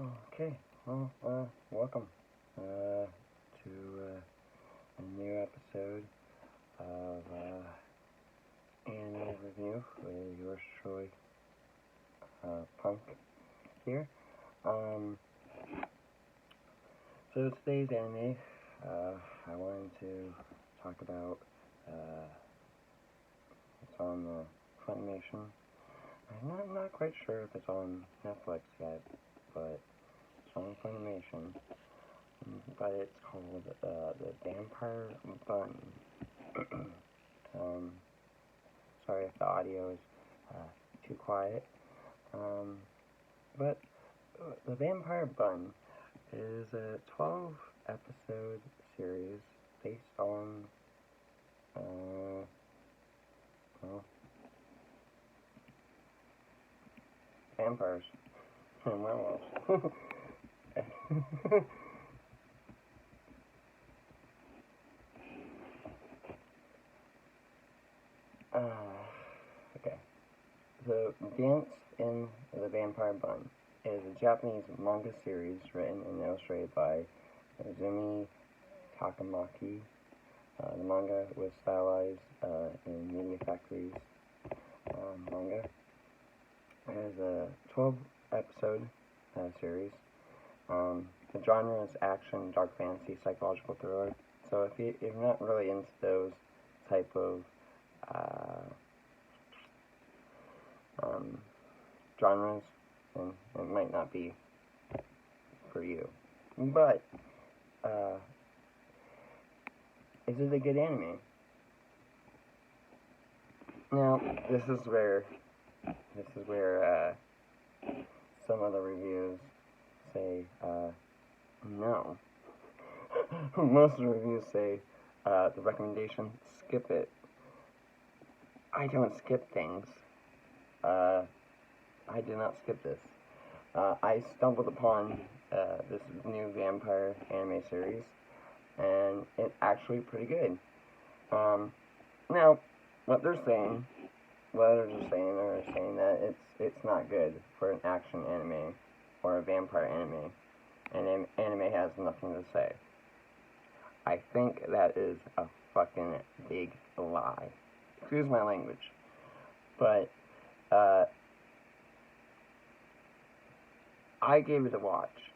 Okay, well, welcome to a new episode of Anime Review with yours truly, Punk here. So today's anime, I wanted to talk about, it's on Funimation. I'm not quite sure if it's on Netflix yet, but it's on Funimation. But it's called the Vampire Bund. Sorry if the audio is too quiet. But the Vampire Bund is a 12-episode series based on, vampires and werewolves. Okay. So, Dance in the Vampire Bund is a Japanese manga series written and illustrated by Izumi Takamaki. The manga was stylized in Media Factory's manga. It is a 12-episode series. The genre is action, dark fantasy, psychological thriller. So if you're not really into those type of genres, then it might not be for you. But is it a good anime? Now, this is where some of the reviews say no. Most of the reviews say the recommendation, skip it. I don't skip things. I did not skip this. I stumbled upon this new vampire anime series, and it's actually pretty good. Now, what they're saying that it's not good for an action anime or a vampire anime, and anime has nothing to say. I think that is a fucking big lie. Excuse my language. But, I gave it a watch,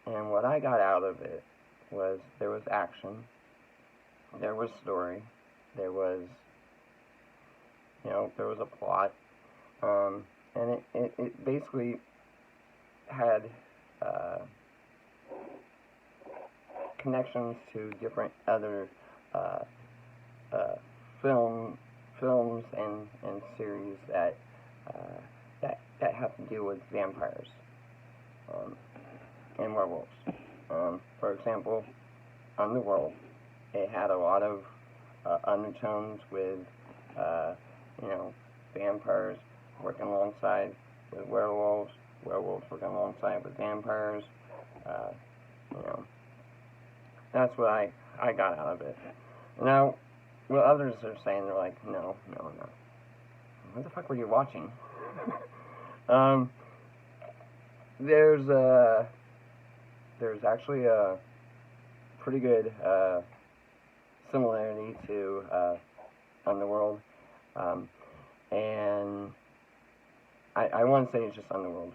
and what I got out of it was there was action, there was story, there was a plot, and it basically had connections to different other films and series that have to do with vampires and werewolves. For example, Underworld, it had a lot of undertones with vampires working alongside with werewolves working alongside with vampires. That's what I got out of it. Now, what others are saying, they're like, no. What the fuck were you watching? There's actually a pretty good similarity to Underworld, and I want to say it's just Underworld,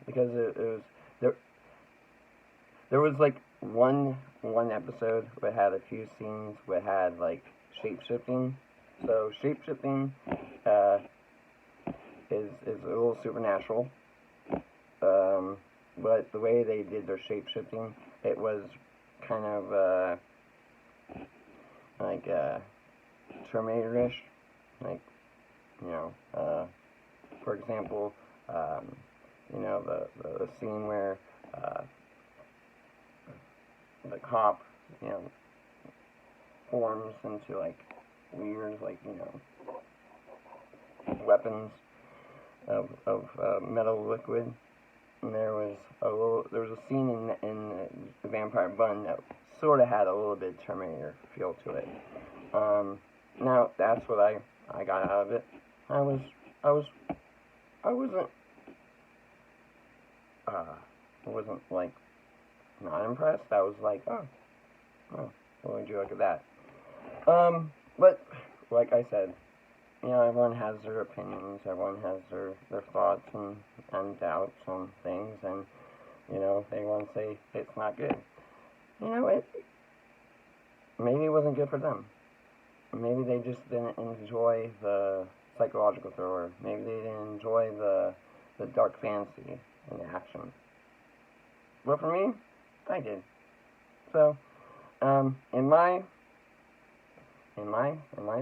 because it was there was like one episode that had a few scenes that had like shape-shifting. So shape-shifting is a little supernatural, but the way they did their shape-shifting, it was kind of like Terminator-ish, like, for example, the scene where the cop, forms into like weird, weapons of metal liquid. And there was a scene in the Vampire Bund that sort of had a little bit of Terminator feel to it. Now that's what I got out of it. I wasn't wasn't like not impressed. I was like, oh, what would you look at that? But like I said, everyone has their opinions, everyone has their thoughts and doubts on things, and if they want to say it's not good, maybe it wasn't good for them. Maybe they just didn't enjoy the psychological thriller. Maybe they didn't enjoy the dark fantasy and the action. But for me, I did. So, in my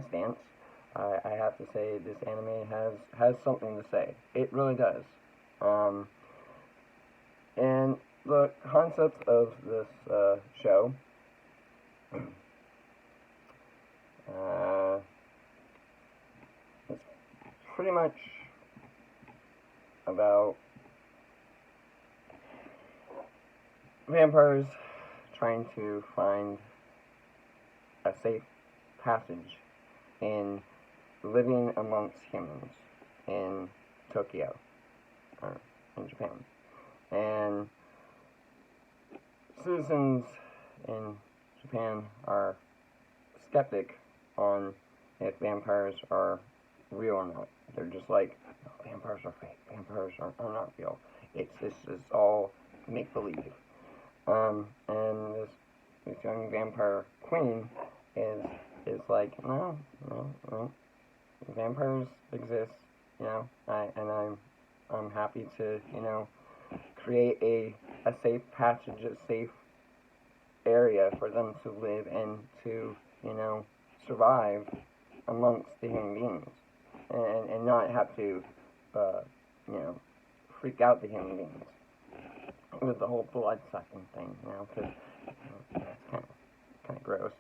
stance, I have to say this anime has something to say. It really does. And the concept of this show is pretty much about vampires trying to find a safe passage in living amongst humans in Tokyo, or in Japan. And citizens in Japan are skeptic on if vampires are real or not. They're just like, no, vampires are fake. Vampires are not real. This is all make-believe. And this young vampire queen is like, no, vampires exist, I'm happy to, create a safe passage, a safe area for them to live and to, survive amongst the human beings, and not have to, freak out the human beings with the whole blood sucking thing, because that's kind of gross,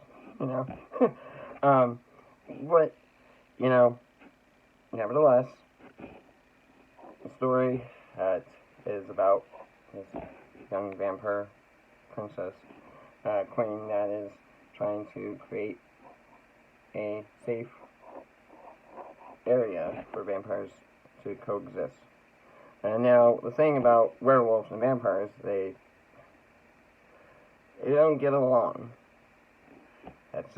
but nevertheless, the story is about this young vampire princess queen that is trying to create a safe area for vampires to coexist. And now, the thing about werewolves and vampires, they don't get along. That's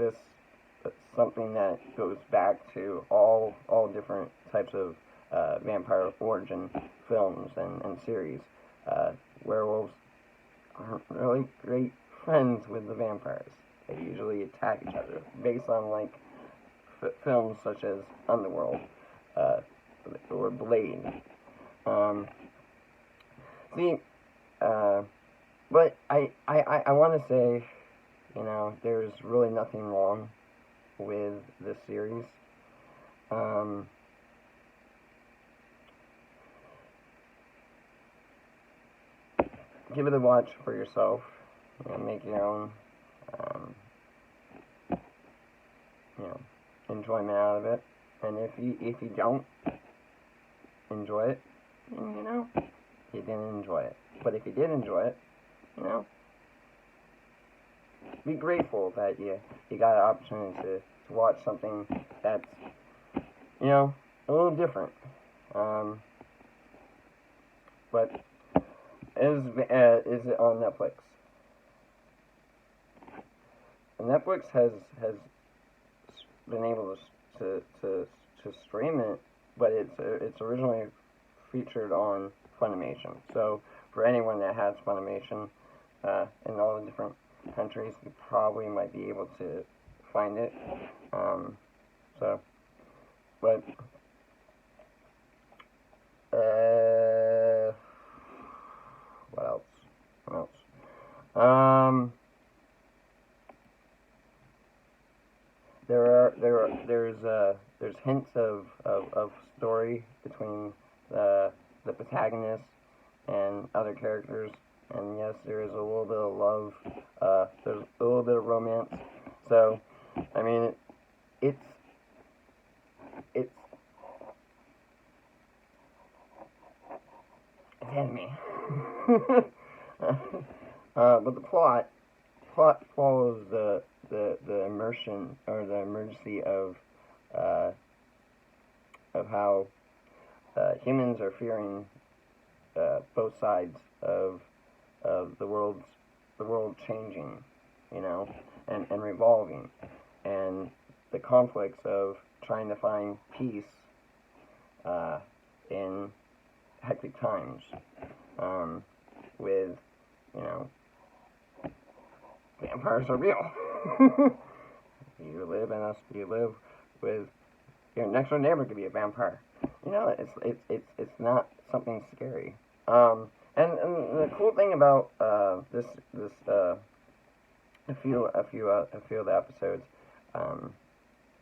something that goes back to all different types of vampire origin films and series. Werewolves aren't really great friends with the vampires. They usually attack each other, based on films such as Underworld or Blade. But I want to say, there's really nothing wrong with this series. Give it a watch for yourself. Make your own, enjoyment out of it. And if you don't enjoy it, you didn't enjoy it. But if you did enjoy it, be grateful that you got an opportunity to watch something that's, a little different. But is it on Netflix? Netflix has been able to stream it, but it's originally featured on Funimation. So for anyone that has Funimation in all the different countries, you probably might be able to find it. But what else? There's hints of story between the protagonist and other characters, and yes, there is a little bit of love. There's a little bit of romance. So, I mean, it's anime. But the plot follows the immersion or the emergency of how humans are fearing both sides of of the world changing, and revolving, and the conflicts of trying to find peace in hectic times, with, vampires are real. You live with your next door neighbor could be a vampire. It's not something scary. And the cool thing about a few of the episodes,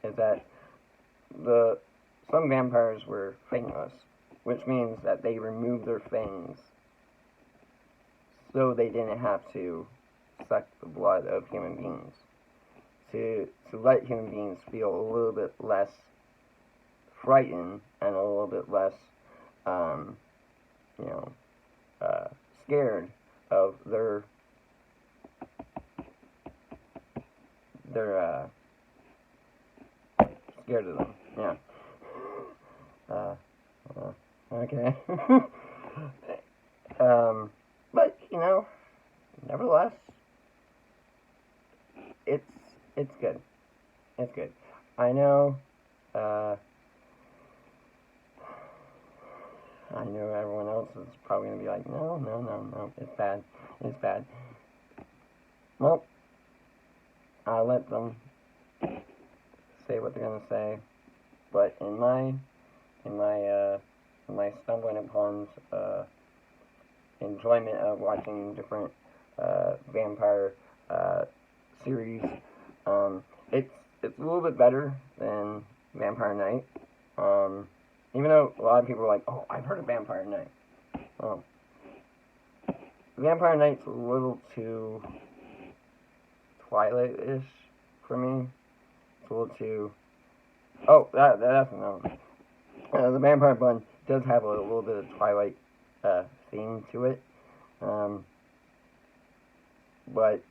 is that some vampires were fangless, which means that they removed their fangs so they didn't have to suck the blood of human beings, to let human beings feel a little bit less frightened and a little bit less, scared of their scared of them. Yeah. Okay. But nevertheless, it's good. It's good. I know. I know everyone else is probably gonna be like, no, it's bad. It's bad. Well, I'll let them say what they're gonna say. But in my stumbling upon enjoyment of watching different vampire series, it's a little bit better than Vampire Night. Even though a lot of people are like, oh, I've heard of Vampire Night. Well, Vampire Night's a little too Twilight-ish for me. It's a little too... Oh, that's another one. The Vampire Bund does have a little bit of Twilight theme to it. But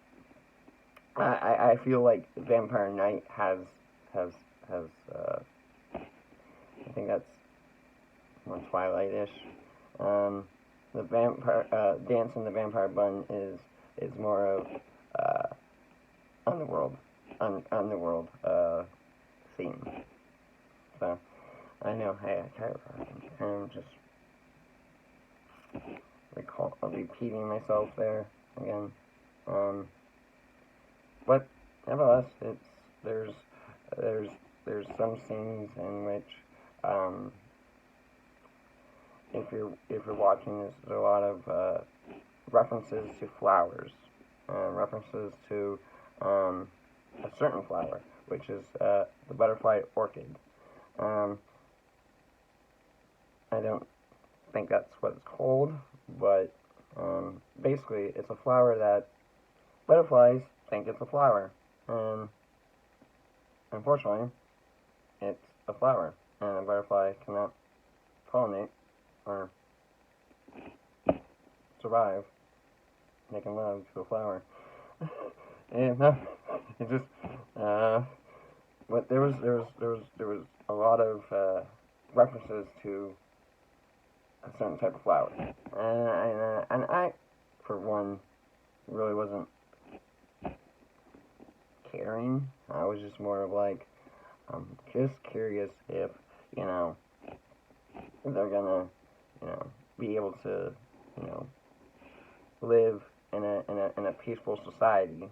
I feel like Vampire Night has I think that's more Twilight-ish. The vampire Dance in the Vampire Bund is more of underworld theme. So I know, hey, I'm just repeating myself there again. But nevertheless, there's some scenes in which if you're watching this, there's a lot of references to flowers, references to a certain flower, which is the butterfly orchid. I don't think that's what it's called, but basically it's a flower that butterflies think it's a flower, and unfortunately it's a flower, and a butterfly cannot pollinate or survive making love to a flower. And it just but there was a lot of references to a certain type of flower, and I for one really wasn't caring. I was just more of like, I'm just curious if they're gonna be able to live in a peaceful society,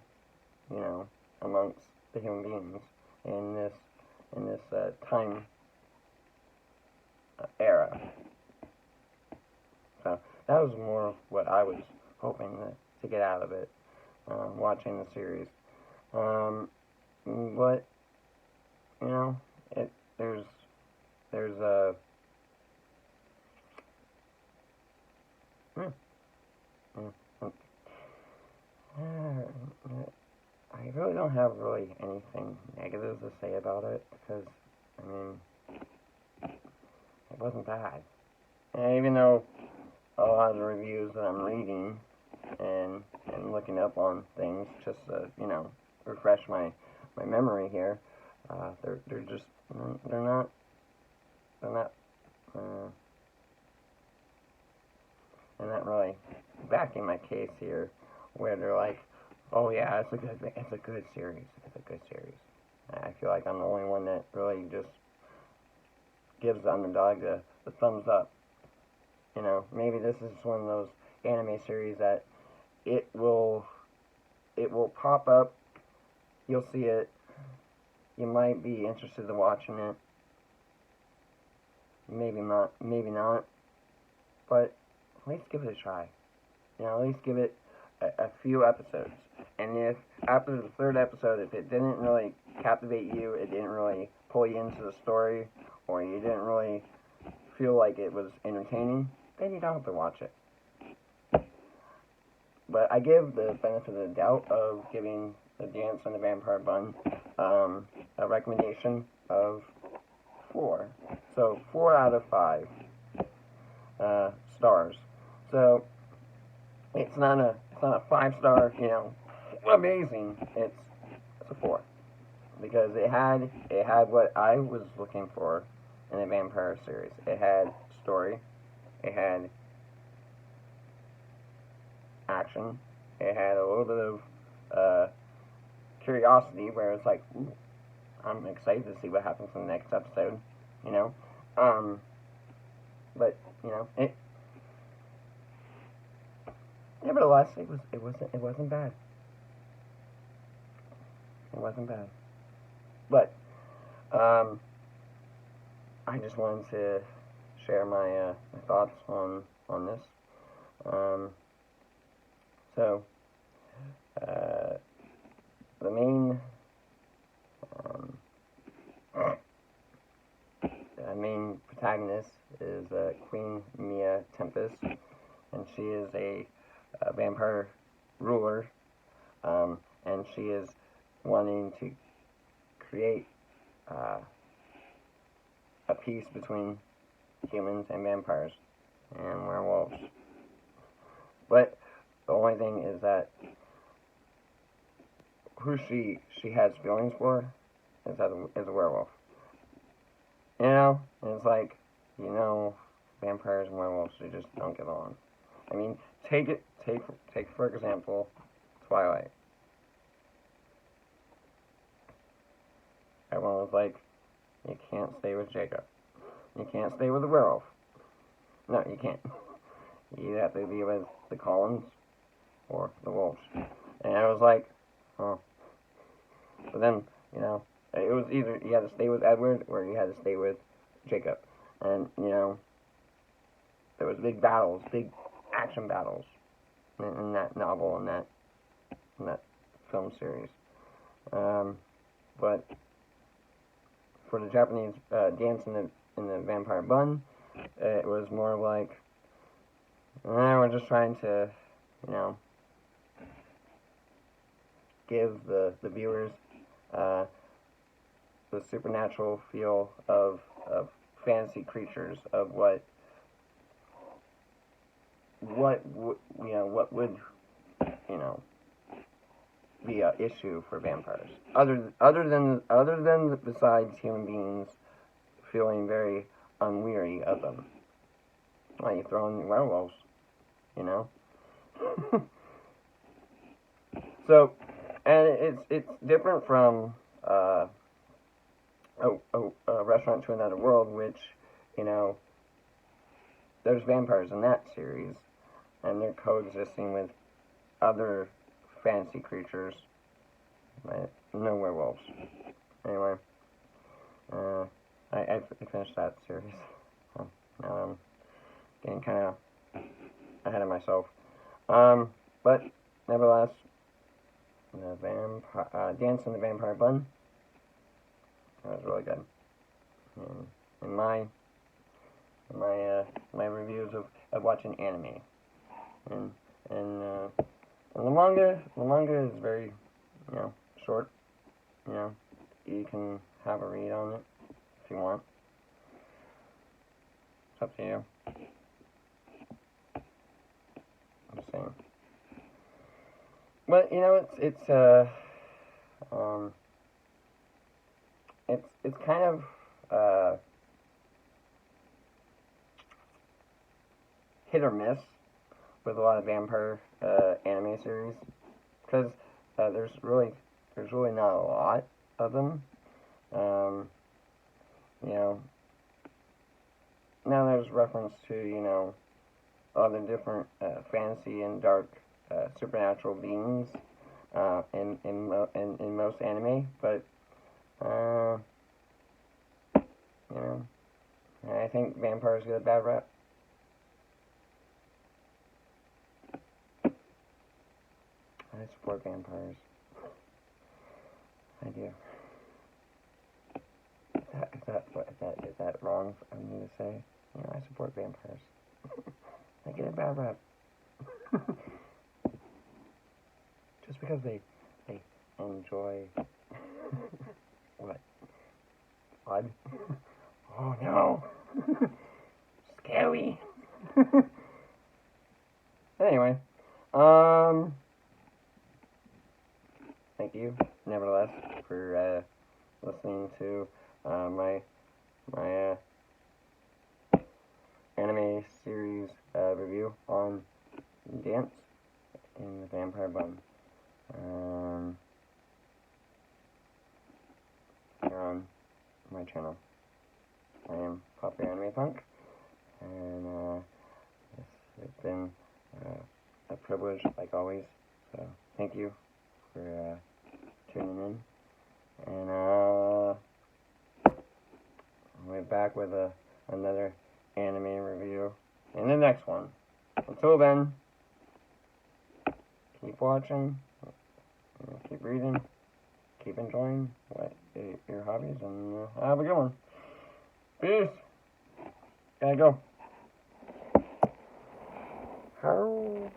amongst the human beings in this time era. So that was more of what I was hoping to get out of it, watching the series. But there's a I really don't have anything negative to say about it, because it wasn't bad. And even though a lot of the reviews that I'm reading and looking up on things just to refresh my memory here, they're not really backing my case here, where they're like, "Oh yeah, it's a good series. It's a good series." I feel like I'm the only one that really just gives the underdog the thumbs up. You know, maybe this is one of those anime series that it will pop up. You'll see it. You might be interested in watching it. Maybe not. Maybe not. But at least give it a try. You know, at least give it a few episodes. And if after the third episode, if it didn't really captivate you, it didn't really pull you into the story, or you didn't really feel like it was entertaining, then you don't have to watch it. But I give the benefit of the doubt of giving The Dance and the Vampire Bund a recommendation of 4. So 4 out of 5 stars. So it's not a 5-star, you know, amazing. It's a 4 because it had what I was looking for in a vampire series. It had story. It had action. It had a little bit of curiosity where it's like, ooh, I'm excited to see what happens in the next episode, you know. But you know, nevertheless, it wasn't bad. It wasn't bad. But I just wanted to share my thoughts on this. So the main protagonist is Queen Mia Tempest, and she is a vampire ruler, and she is wanting to create a peace between humans and vampires and werewolves. But the only thing is that who she has feelings for is a werewolf. You know, and it's like, you know, vampires and werewolves, they just don't get along. I mean, take for example, Twilight. Everyone was like, you can't stay with Jacob. You can't stay with the werewolf. No, you can't. You have to be with the Collins or the wolves. And I was like, oh. But then, you know, it was either you had to stay with Edward or you had to stay with Jacob. And, you know, there was big battles, big action battles in that novel and that film series. But for the Japanese Dance in the Vampire Bund, it was more like, we're just trying to, you know, give the viewers the supernatural feel of fantasy creatures, of what would, you know, be an issue for vampires, other than besides human beings feeling very unweary of them. Why you throw in werewolves, you know? So, and it's different from a Restaurant to Another World, which, you know, there's vampires in that series, and they're coexisting with other fantasy creatures, but no werewolves. Anyway, I finished that series. Now I'm getting kind of ahead of myself. But nevertheless, the Dance in the Vampire Bund, that was really good. In my reviews of watching anime, and the manga is very, you know, short. You know, you can have a read on it if you want. It's up to you. I'm just saying. But you know, it's kind of hit or miss with a lot of vampire anime series, because there's really not a lot of them. You know, now there's reference to, you know, all the different fantasy and dark supernatural beings in most anime, but you know, I think vampires get a bad rep. I support vampires. I do. Is that wrong for me to say? You know, I support vampires. They get a bad rep. Just because they enjoy what? Blood? Oh no! Scary! Anyway, thank you, nevertheless, for listening to my anime series review on Dance in the Vampire Bund. Here on my channel. I am Popular Anime Punk, and it's been a privilege, like always. So thank you for tuning in, and we're back with another anime review in the next one. Until then, keep watching, keep reading, keep enjoying your hobbies, and have a good one. Peace. Gotta go. How?